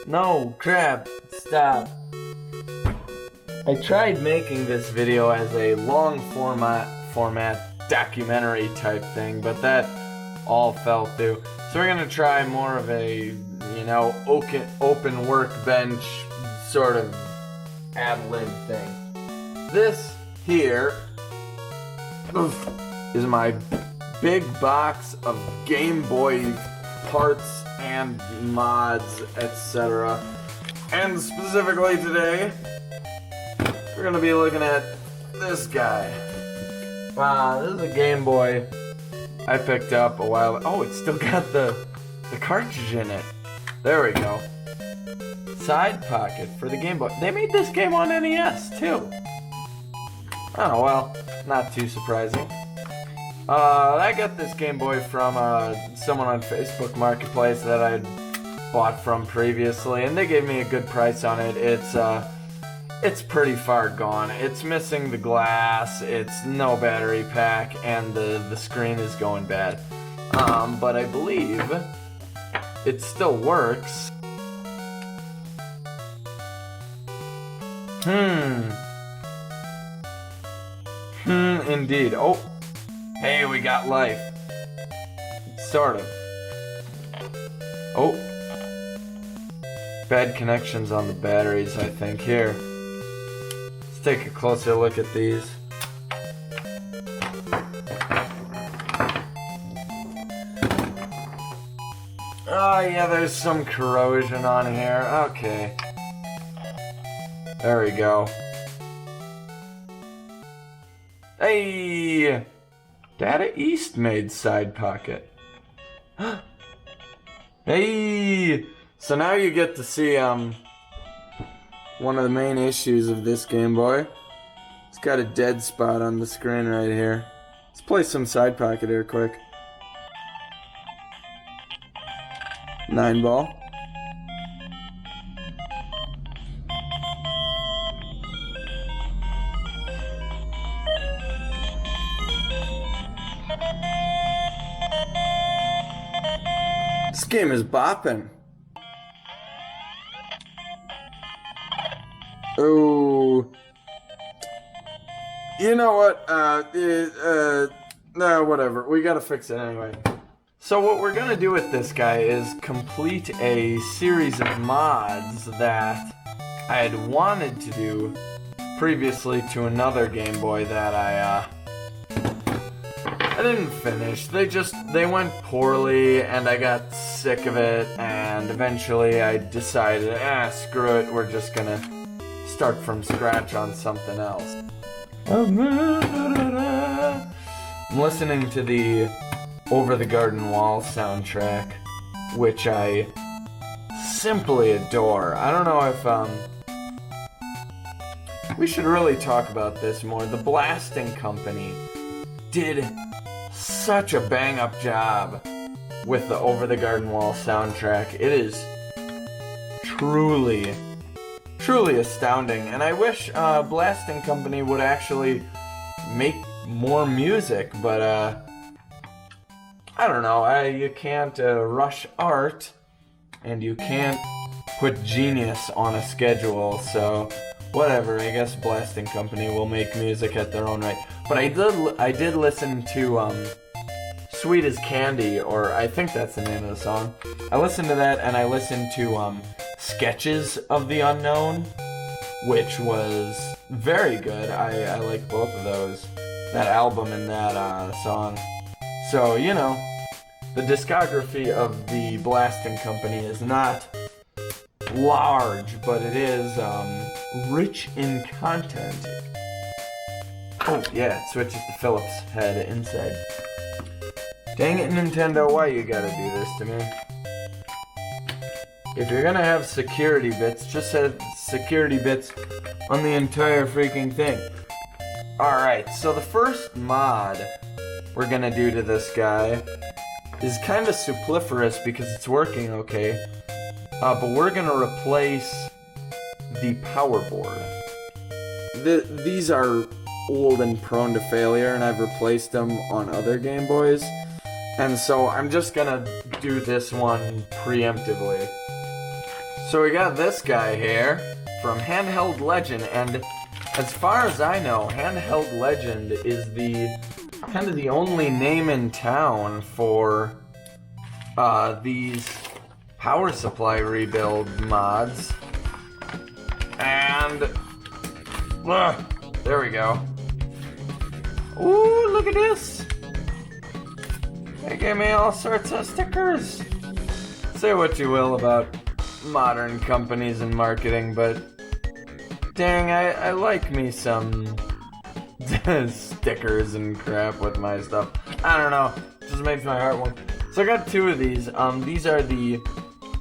No, crap. Stop. I tried making this video as a long format documentary type thing, but that all fell through. So we're gonna try more of a, you know, open workbench sort of ad-lib thing. This here is my big box of Game Boy parts and mods, etc. And specifically today, we're gonna be looking at this guy. Wow, this is a Game Boy I picked up a while ago. Oh, it's still got the cartridge in it. There we go. Side pocket for the Game Boy. They made this game on NES too. Oh well, not too surprising. I got this Game Boy from someone on Facebook Marketplace that I'd bought from previously, and they gave me a good price on it. It's pretty far gone. It's missing the glass, it's no battery pack, and the screen is going bad. But I believe it still works. Indeed. Oh, hey, we got life. Sort of. Oh. Bad connections on the batteries, I think. Here. Let's take a closer look at these. Oh yeah, there's some corrosion on here. Okay. There we go. Hey! Data East made side pocket. Hey! So now you get to see one of the main issues of this Game Boy. It's got a dead spot on the screen right here. Let's play some side pocket here quick. 9-ball. This game is bopping. Oh, you know what? No, whatever. We gotta fix it anyway. So what we're gonna do with this guy is complete a series of mods that I had wanted to do previously to another Game Boy that I didn't finish. They went poorly, and I got sick of it, and eventually I decided, screw it, we're just gonna start from scratch on something else. I'm listening to the Over the Garden Wall soundtrack, which I simply adore. I don't know if, we should really talk about this more. The Blasting Company did such a bang-up job with the Over the Garden Wall soundtrack. It is truly astounding, and I wish Blasting Company would actually make more music, but I don't know, you can't rush art, and you can't put genius on a schedule, so whatever, I guess Blasting Company will make music at their own right. But I did listen to Sweet as Candy, or I think that's the name of the song. I listened to that, and I listened to Sketches of the Unknown, which was very good. I like both of those, that album and that song. So, you know, the discography of the Blasting Company is not large, but it is rich in content. Oh yeah, it switches to Phillips head inside. Dang it, Nintendo, why you gotta do this to me? If you're gonna have security bits, just have security bits on the entire freaking thing. Alright, so the first mod we're gonna do to this guy is kind of superfluous because it's working okay. But we're gonna replace the power board. These are old and prone to failure, and I've replaced them on other Game Boys. And so I'm just gonna do this one preemptively. So we got this guy here from Handheld Legend, and as far as I know, Handheld Legend is the kind of the only name in town for these power supply rebuild mods. And there we go. Ooh, look at this! They gave me all sorts of stickers. Say what you will about modern companies and marketing, but dang, I like me some stickers and crap with my stuff. I don't know, it just makes my heart warm. So I got two of these. These are the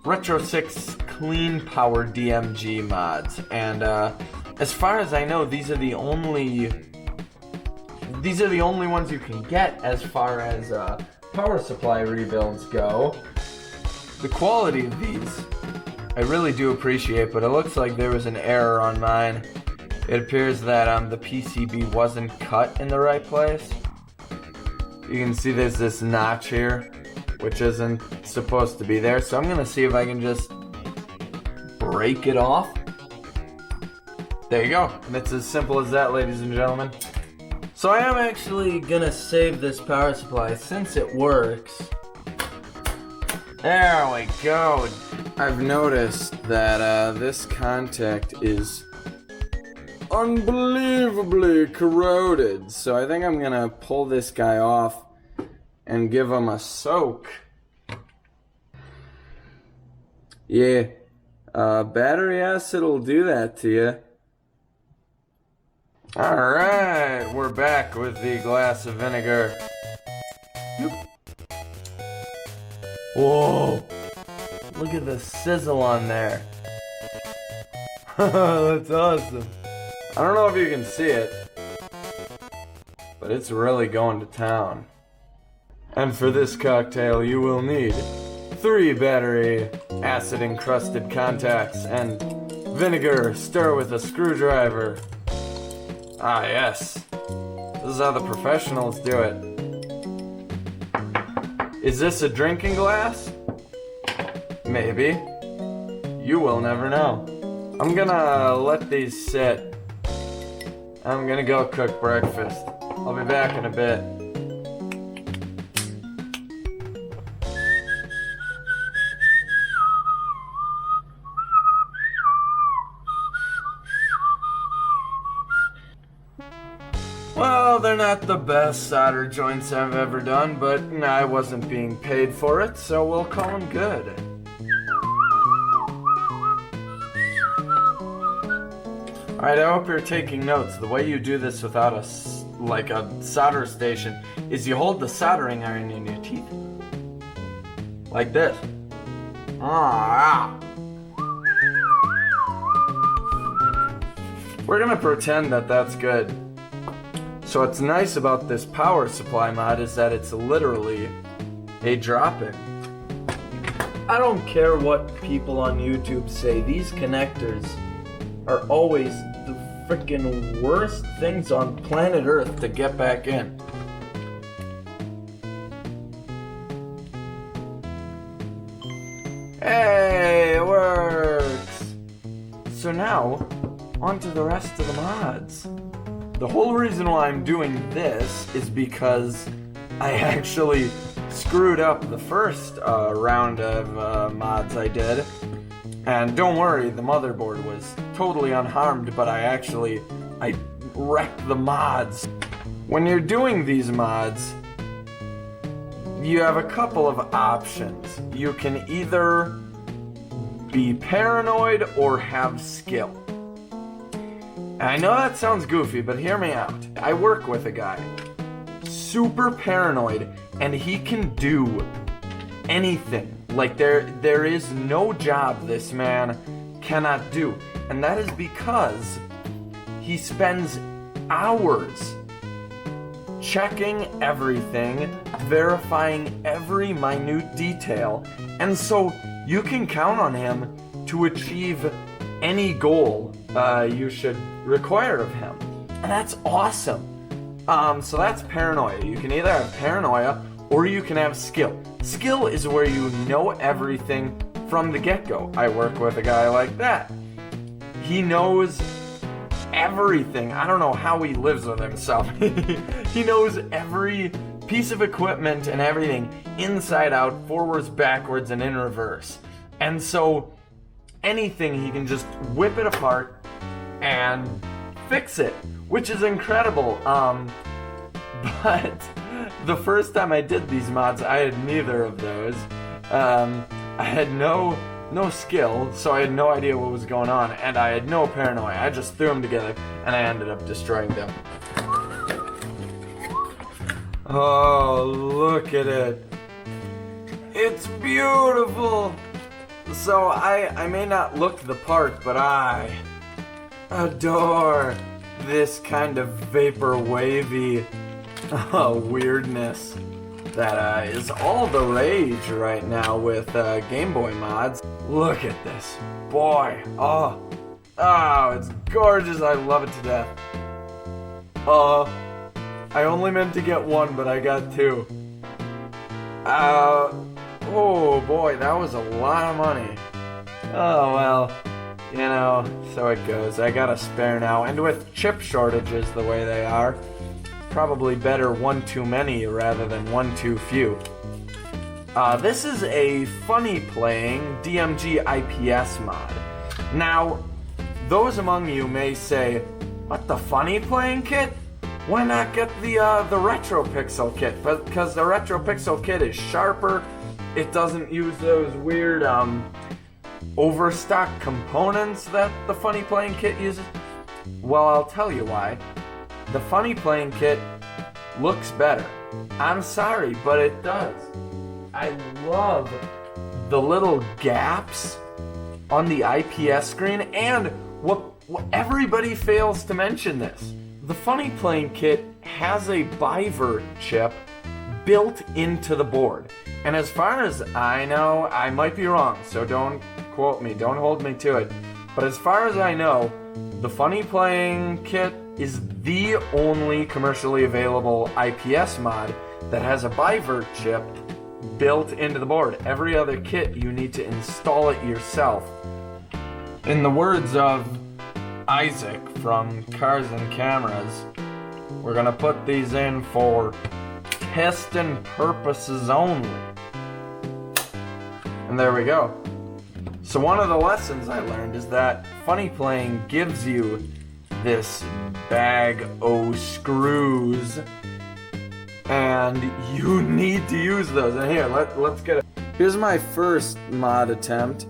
Retro 6 Clean Power DMG mods, and as far as I know, these are the only ones you can get as far as power supply rebuilds go. The quality of these I really do appreciate, but it looks like there was an error on mine. It appears that the PCB wasn't cut in the right place. You can see there's this notch here, which isn't supposed to be there, so I'm gonna see if I can just break it off. There you go. And it's as simple as that, ladies and gentlemen. So I am actually gonna save this power supply since it works. There we go. I've noticed that this contact is unbelievably corroded, so I think I'm gonna pull this guy off and give him a soak. Yeah, battery acid will do that to you. Alright, we're back with the glass of vinegar. Whoa! Look at the sizzle on there. That's awesome. I don't know if you can see it, but it's really going to town. And for this cocktail, you will need 3 battery acid encrusted contacts and vinegar. Stir with a screwdriver. Ah, yes. This is how the professionals do it. Is this a drinking glass? Maybe. You will never know. I'm gonna let these sit. I'm gonna go cook breakfast. I'll be back in a bit. Well, they're not the best solder joints I've ever done, but I wasn't being paid for it, so we'll call them good. Alright, I hope you're taking notes. The way you do this without a solder station is you hold the soldering iron in your teeth. Like this. We're gonna pretend that that's good. So what's nice about this power supply mod is that it's literally a drop-in. I don't care what people on YouTube say, these connectors are always the freaking worst things on planet Earth to get back in. Hey, it works! So now, on to the rest of the mods. The whole reason why I'm doing this is because I actually screwed up the first round of mods I did. And don't worry, the motherboard was totally unharmed, but I wrecked the mods. When you're doing these mods, you have a couple of options. You can either be paranoid or have skill. I know that sounds goofy, but hear me out. I work with a guy, super paranoid, and he can do anything. Like there is no job this man cannot do. And that is because he spends hours checking everything, verifying every minute detail, and so you can count on him to achieve any goal you should require of him. And that's awesome. So that's paranoia. You can either have paranoia or you can have skill. Skill is where you know everything from the get-go. I work with a guy like that. He knows everything. I don't know how he lives with himself. He knows every piece of equipment and everything inside out, forwards, backwards, and in reverse. And so anything, he can just whip it apart and fix it, which is incredible. But the first time I did these mods, I had neither of those. I had no skill, so I had no idea what was going on, and I had no paranoia. I just threw them together, and I ended up destroying them. Oh, look at it. It's beautiful. So I may not look the part, but I adore this kind of vapor-wavy weirdness that is all the rage right now with Game Boy mods. Look at this. Boy. Oh, it's gorgeous. I love it to death. I only meant to get one, but I got two. Oh boy, that was a lot of money. Oh well, you know, so it goes. I got a spare now, and with chip shortages the way they are, probably better one too many rather than one too few. This is a Funnyplaying DMG IPS mod. Now, those among you may say, what, the Funnyplaying Kit? Why not get the Retro Pixel Kit? Because the Retro Pixel Kit is sharper, it doesn't use those weird overstock components that the Funnyplaying Kit uses. Well, I'll tell you why. The Funnyplaying Kit looks better. I'm sorry, but it does. I love the little gaps on the IPS screen, and what everybody fails to mention this. The Funnyplaying Kit has a bivert chip built into the board. And as far as I know, I might be wrong, so don't quote me, don't hold me to it. But as far as I know, the Funnyplaying Kit is the only commercially available IPS mod that has a bivert chip built into the board. Every other kit, you need to install it yourself. In the words of Isaac from Cars and Cameras, we're gonna put these in for testing purposes only. And there we go. So one of the lessons I learned is that Funnyplaying gives you this bag o' screws, and you need to use those. And here, let's get it. Here's my first mod attempt,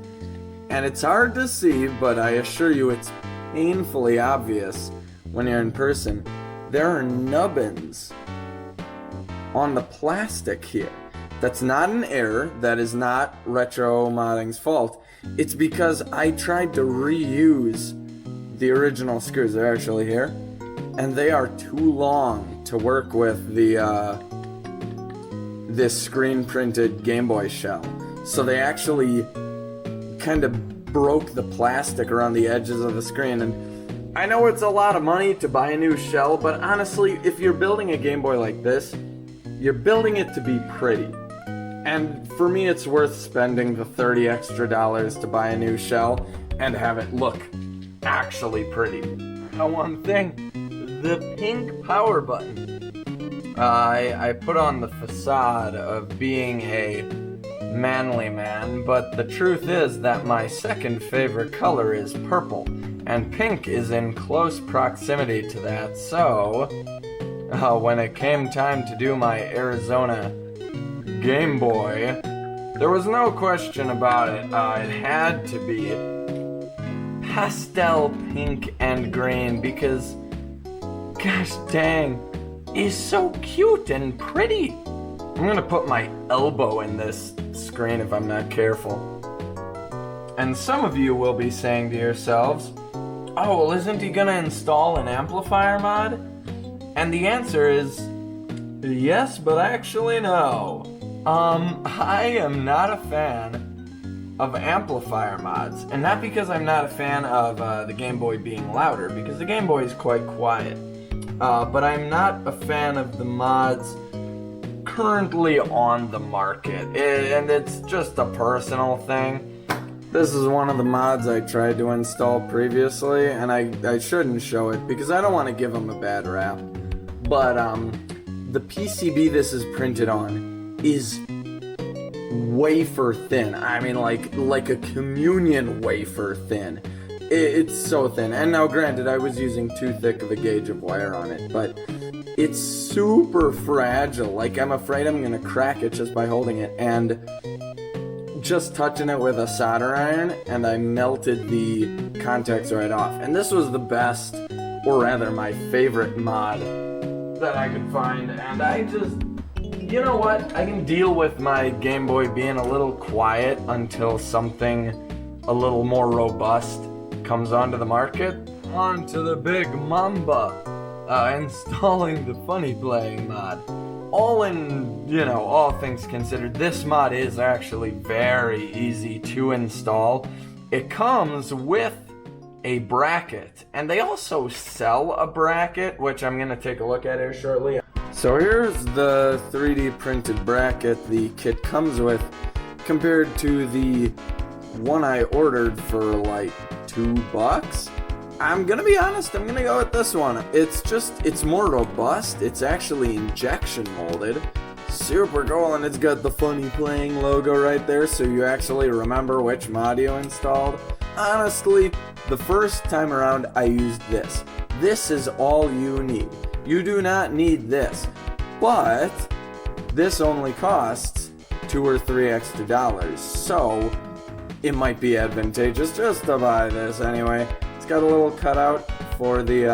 and it's hard to see, but I assure you it's painfully obvious when you're in person. There are nubbins on the plastic here. That's not an error. That is not Retro Modding's fault. It's because I tried to reuse the original screws. They're actually here, and they are too long to work with the this screen printed Game Boy shell. So they actually kind of broke the plastic around the edges of the screen. And I know it's a lot of money to buy a new shell, but honestly, if you're building a Game Boy like this, you're building it to be pretty. And for me, it's worth spending the $30 extra to buy a new shell and have it look actually pretty. Now, one thing, the pink power button. I put on the facade of being a manly man, but the truth is that my second favorite color is purple, and pink is in close proximity to that, so when it came time to do my Arizona Game Boy, there was no question about it. It had to be pastel pink and green because, gosh dang, it's so cute and pretty. I'm gonna put my elbow in this screen if I'm not careful. And some of you will be saying to yourselves, oh, well, isn't he gonna install an amplifier mod? And the answer is yes, but actually no. I am not a fan of amplifier mods, and not because I'm not a fan of the Game Boy being louder, because the Game Boy is quite quiet, but I'm not a fan of the mods currently on the market, and it's just a personal thing. This is one of the mods I tried to install previously, and I shouldn't show it because I don't want to give them a bad rap. But the PCB this is printed on is wafer thin. I mean, like a communion wafer thin. It's so thin. And now, granted, I was using too thick of a gauge of wire on it, but it's super fragile. Like, I'm afraid I'm gonna crack it just by holding it. And just touching it with a solder iron, and I melted the contacts right off. And this was the best, or rather my favorite mod that I could find. And I just, you know what? I can deal with my Game Boy being a little quiet until something a little more robust comes onto the market. Onto the big mamba. Installing the Funnyplaying mod. All in, you know, all things considered, this mod is actually very easy to install. It comes with a bracket, and they also sell a bracket, which I'm going to take a look at here shortly. So here's the 3D printed bracket the kit comes with, compared to the one I ordered for like $2. I'm gonna be honest, I'm gonna go with this one. It's more robust. It's actually injection molded. Super cool, and it's got the Funnyplaying logo right there, so you actually remember which mod you installed. Honestly, the first time around I used this. This is all you need. You do not need this. But this only costs $2 or $3 extra, so it might be advantageous just to buy this anyway. Got a little cutout for the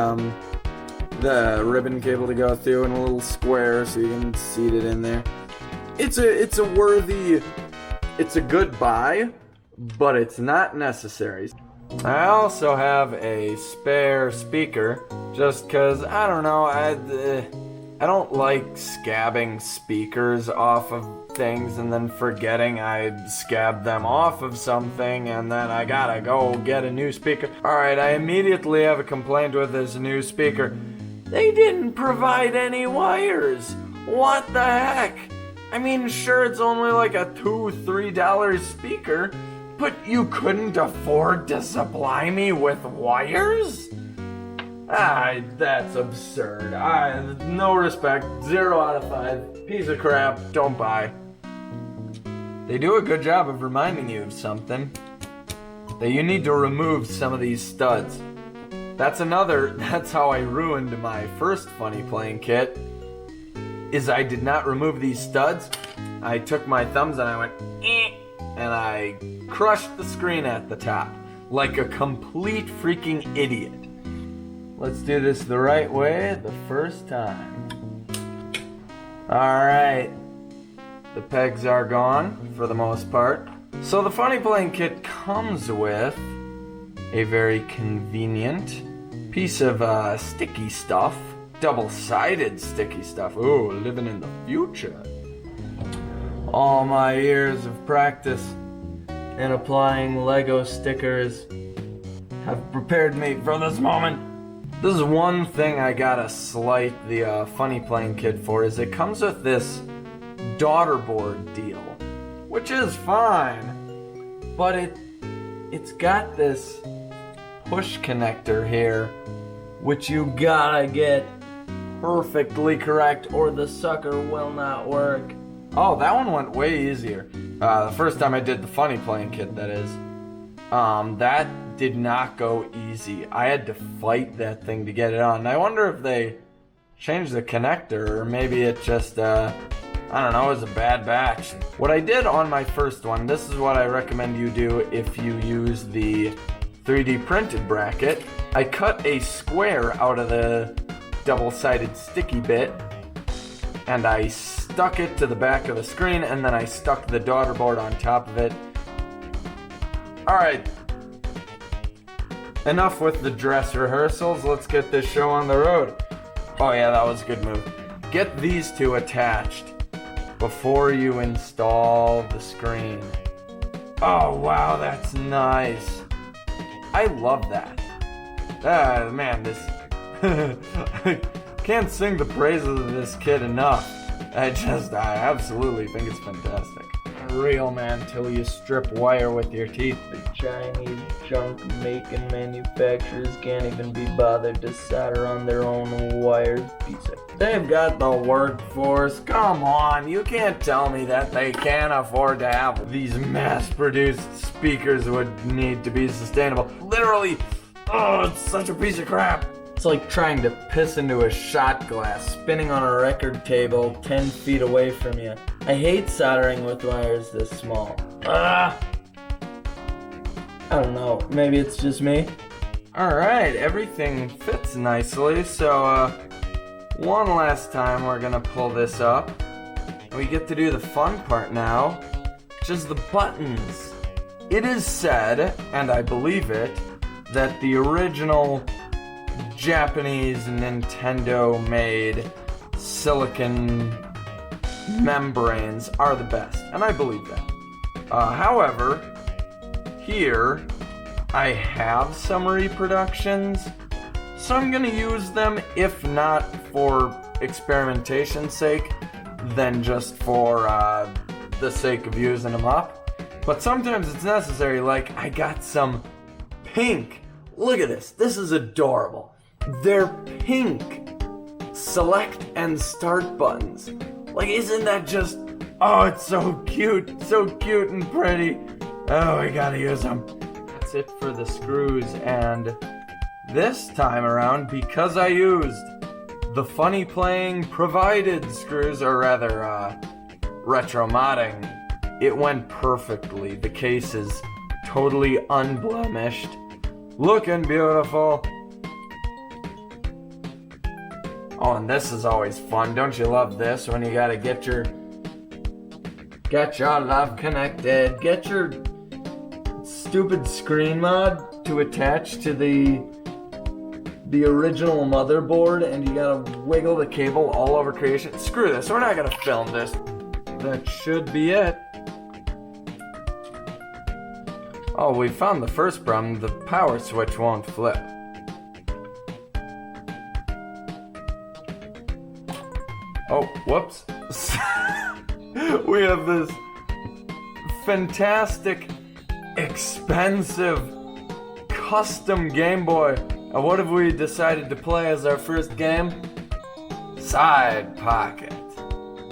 ribbon cable to go through, and a little square so you can seat it in there. It's a good buy, but it's not necessary. I also have a spare speaker, just cause I don't know, I don't like scabbing speakers off of things and then forgetting I scabbed them off of something, and then I gotta go get a new speaker. Alright, I immediately have a complaint with this new speaker. They didn't provide any wires. What the heck? I mean, sure, it's only like a $2-3 speaker, but you couldn't afford to supply me with wires? That's absurd. No respect. 0 out of 5. Piece of crap. Don't buy. They do a good job of reminding you of something. That you need to remove some of these studs. That's how I ruined my first Funnyplaying Kit. Is I did not remove these studs. I took my thumbs and I went, and I crushed the screen at the top. Like a complete freaking idiot. Let's do this the right way the first time. Alright. The pegs are gone, for the most part. So the Funnyplaying Kit comes with a very convenient piece of sticky stuff. Double-sided sticky stuff. Ooh, living in the future. All my years of practice in applying Lego stickers have prepared me for this moment. This is one thing I gotta slight the Funnyplaying Kit for, is it comes with this daughter board deal, which is fine, but it's got this push connector here, which you gotta get perfectly correct or the sucker will not work. Oh, that one went way easier. The first time I did the Funnyplaying Kit, that is. That did not go easy. I had to fight that thing to get it on. I wonder if they changed the connector, or maybe it just, I don't know, it was a bad batch. What I did on my first one, this is what I recommend you do if you use the 3D printed bracket. I cut a square out of the double-sided sticky bit, and I stuck it to the back of the screen, and then I stuck the daughter board on top of it. Alright, enough with the dress rehearsals, let's get this show on the road. Oh yeah, that was a good move. Get these two attached before you install the screen. Oh wow, that's nice. I love that. Man, this... I can't sing the praises of this kit enough. I absolutely think it's fantastic. real, man, till you strip wire with your teeth. The Chinese junk making manufacturers can't even be bothered to solder on their own wires. They've got the workforce. Come on, you can't tell me that they can't afford to have these mass-produced speakers would need to be sustainable. Literally, oh, it's such a piece of crap. It's like trying to piss into a shot glass, spinning on a record table 10 feet away from you. I hate soldering with wires this small. I don't know, maybe it's just me. Alright, everything fits nicely, so one last time we're gonna pull this up. We get to do the fun part now, which is the buttons. It is said, and I believe it, that the original Japanese Nintendo-made silicon membranes are the best, and I believe that. However, here I have some reproductions, so I'm gonna use them, if not for experimentation's sake, then just for the sake of using them up. But sometimes it's necessary, like I got some pink. Look at this. This is adorable. They're pink. Select and start buttons. Like, isn't that just... Oh, it's so cute and pretty. Oh, we gotta use them. That's it for the screws, and this time around, because I used the Funnyplaying provided screws, or rather, retro modding, it went perfectly. The case is totally unblemished. Looking beautiful. Oh, and this is always fun. Don't you love this when you gotta get your love connected, get your stupid screen mod to attach to the original motherboard, and you gotta wiggle the cable all over creation. Screw this, we're not gonna film this. That should be it. Oh, we found the first problem. The power switch won't flip. Oh, whoops. We have this fantastic, expensive, custom Game Boy. And what have we decided to play as our first game? Side Pocket.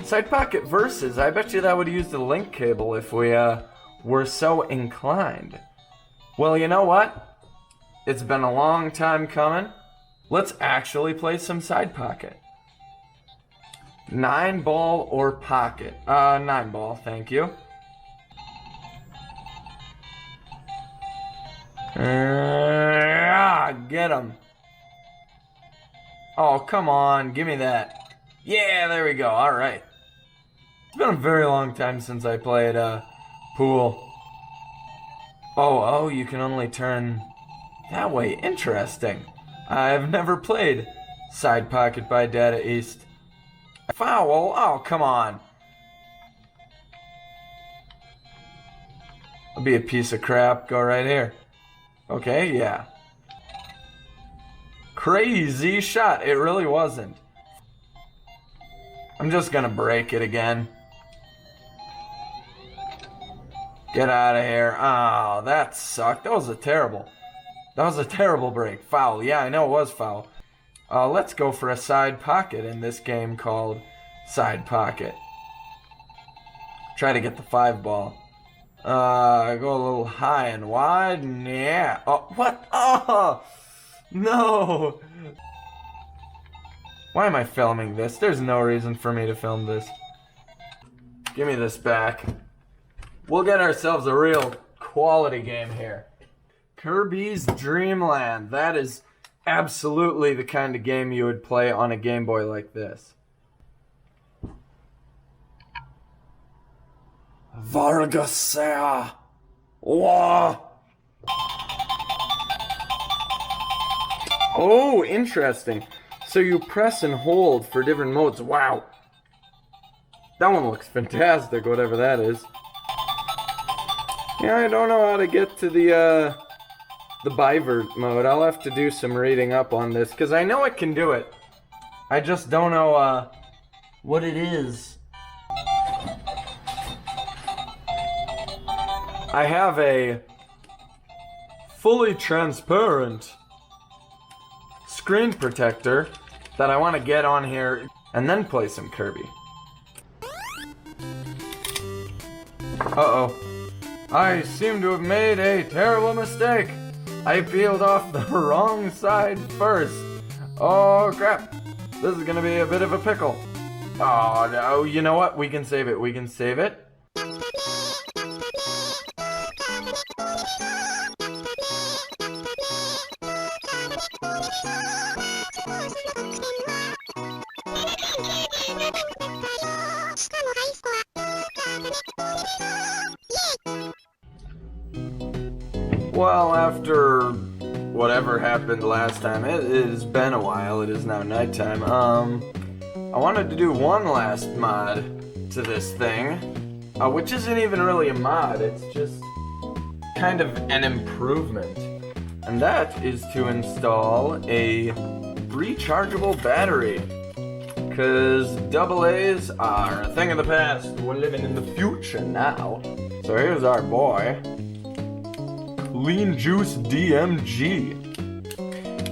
Side Pocket Versus. I bet you that would use the link cable if we, were so inclined. Well, you know what? It's been a long time coming. Let's actually play some Side Pocket. 9-ball or pocket? 9-ball, thank you. Get him. Oh, come on, give me that. Yeah, there we go, alright. It's been a very long time since I played, pool. Oh, you can only turn that way. Interesting. I've never played Side Pocket by Data East. Foul? Oh, come on. I'll be a piece of crap. Go right here. Okay, yeah. Crazy shot. It really wasn't. I'm just gonna break it again. Get out of here. Oh, that sucked. That was a terrible break. Foul. Yeah, I know it was foul. Let's go for a side pocket in this game called Side Pocket. Try to get the 5-ball. Go a little high and wide. Yeah. Oh, what? Oh, no. Why am I filming this? There's no reason for me to film this. Give me this back. We'll get ourselves a real quality game here. Kirby's Dream Land. That is absolutely the kind of game you would play on a Game Boy like this. Vargasea. Wah. Oh, interesting. So you press and hold for different modes. Wow. That one looks fantastic, whatever that is. Yeah, I don't know how to get to the bivert mode. I'll have to do some reading up on this, because I know it can do it. I just don't know what it is. I have a fully transparent screen protector that I want to get on here and then play some Kirby. Uh-oh. I seem to have made a terrible mistake. I peeled off the wrong side first. Oh crap. This is gonna be a bit of a pickle. Oh no, you know what? We can save it. We can save it. Well, after whatever happened last time, it has been a while. It is now nighttime. I wanted to do one last mod to this thing, which isn't even really a mod. It's just kind of an improvement, and that is to install a rechargeable battery. Because AA's are a thing of the past. We're living in the future now. So here's our boy. Clean Juice DMG.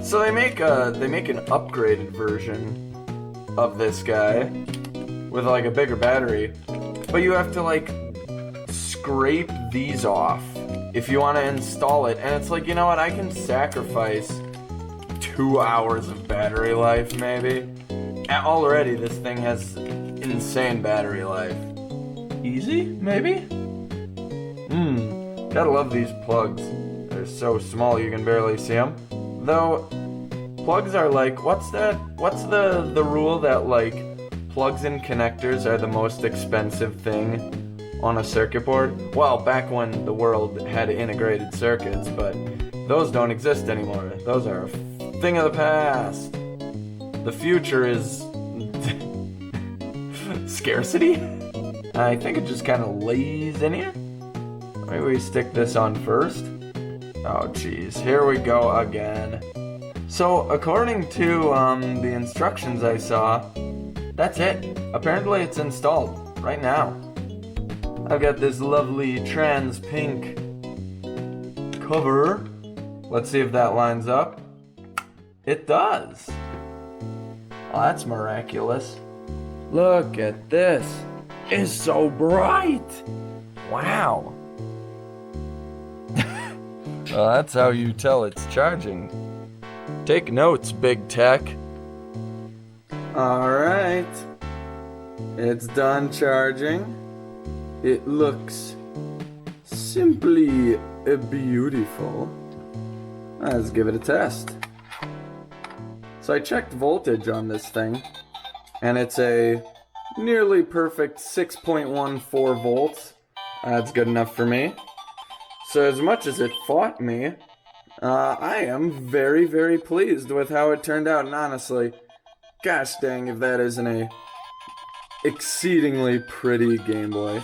So they make an upgraded version of this guy with like a bigger battery, but you have to like scrape these off if you want to install it. And it's like, you know what? I can sacrifice 2 hours of battery life maybe. And already this thing has insane battery life. Easy, maybe? Gotta love these plugs. They're so small you can barely see them. Though, plugs are like, what's the rule that like plugs and connectors are the most expensive thing on a circuit board? Well, back when the world had integrated circuits, but those don't exist anymore. Those are a thing of the past. The future is scarcity? I think it just kind of lays in here. Maybe we stick this on first. Oh jeez, here we go again. So according to the instructions I saw, that's it. Apparently it's installed right now. I've got this lovely trans pink cover. Let's see if that lines up. It does. Oh, that's miraculous. Look at this. It's so bright. Wow. Well, that's how you tell it's charging. Take notes, big tech. Alright. It's done charging. It looks simply beautiful. Let's give it a test. So I checked voltage on this thing, and it's a nearly perfect 6.14 volts. That's good enough for me. So as much as it fought me, I am very, very pleased with how it turned out. And honestly, gosh dang if that isn't a exceedingly pretty Game Boy.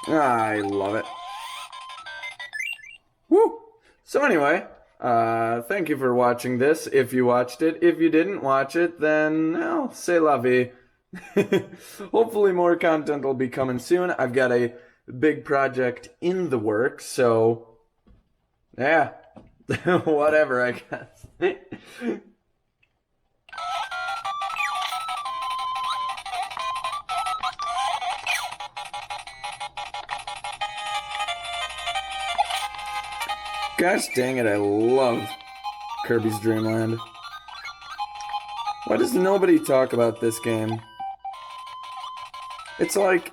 I love it. Woo! So anyway, thank you for watching this, if you watched it. If you didn't watch it, then, well, c'est la vie. Hopefully more content will be coming soon. I've got a big project in the works, so yeah. Whatever, I guess. Gosh dang it, I love Kirby's Dream Land. Why does nobody talk about this game? It's like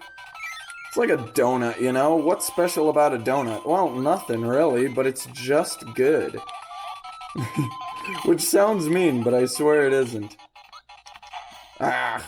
a donut, you know? What's special about a donut? Well, nothing really, but it's just good. Which sounds mean, but I swear it isn't. Ah.